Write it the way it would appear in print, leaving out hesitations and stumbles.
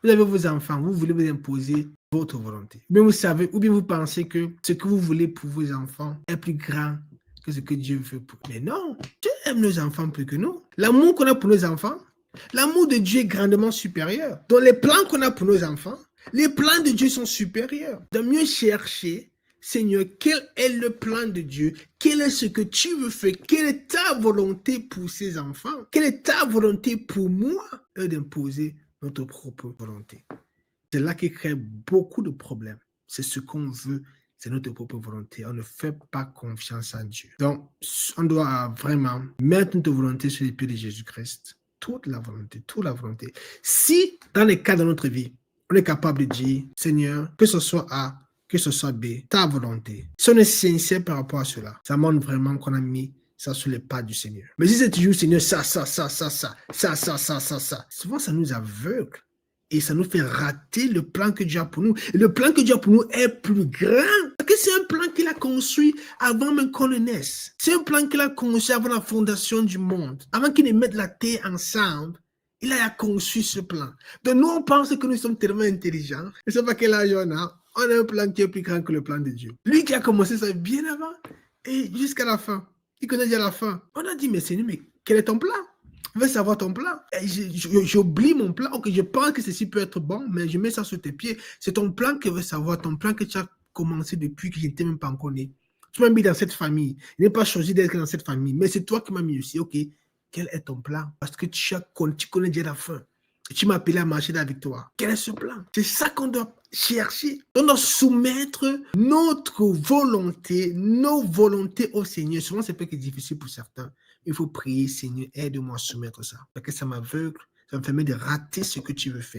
Vous avez vos enfants, vous voulez vous imposer votre volonté. Ou bien vous savez, ou bien vous pensez que ce que vous voulez pour vos enfants est plus grand que ce que Dieu veut pour eux. Mais non, Dieu aime nos enfants plus que nous. L'amour qu'on a pour nos enfants, l'amour de Dieu est grandement supérieur. Donc les plans qu'on a pour nos enfants, les plans de Dieu sont supérieurs. De mieux chercher, Seigneur, quel est le plan de Dieu? Quel est ce que tu veux faire? Quelle est ta volonté pour ces enfants? Quelle est ta volonté pour moi? Et d'imposer notre propre volonté. C'est là qui crée beaucoup de problèmes. C'est ce qu'on veut, c'est notre propre volonté. On ne fait pas confiance en Dieu. Donc, on doit vraiment mettre notre volonté sur les pieds de Jésus-Christ. Toute la volonté, toute la volonté. Si, dans les cas de notre vie, on est capable de dire, Seigneur, que ce soit A, que ce soit B, ta volonté. Si on est sincère par rapport à cela, ça montre vraiment qu'on a mis ça sur les pas du Seigneur. Mais si c'est toujours, Seigneur, ça, souvent ça nous aveugle. Et ça nous fait rater le plan que Dieu a pour nous. Et le plan que Dieu a pour nous est plus grand. Parce que c'est un plan qu'il a construit avant même qu'on ne naisse. C'est un plan qu'il a construit avant la fondation du monde. Avant qu'il ne mette la terre ensemble, il a conçu ce plan. Donc nous, on pense que nous sommes tellement intelligents. Je ne sais pas quel âge on a. On a un plan qui est plus grand que le plan de Dieu. Lui qui a commencé ça bien avant et jusqu'à la fin. Il connaît déjà la fin. On a dit, mais Seigneur, mais quel est ton plan? Je veux savoir ton plan. J'oublie mon plan. Ok, je pense que ceci peut être bon, mais je mets ça sur tes pieds. C'est ton plan que je veux savoir, ton plan que tu as commencé depuis que je n'étais même pas encore né. Tu m'as mis dans cette famille. Je n'ai pas choisi d'être dans cette famille, mais c'est toi qui m'as mis aussi. Ok, quel est ton plan? Parce que tu connais déjà la fin. Et tu m'as appelé à marcher dans la victoire. Quel est ce plan? C'est ça qu'on doit chercher. On doit soumettre notre volonté, nos volontés au Seigneur. Souvent, c'est peut-être difficile pour certains. Il faut prier, Seigneur, aide-moi à soumettre ça. Parce que ça m'aveugle, ça me permet de rater ce que tu veux faire.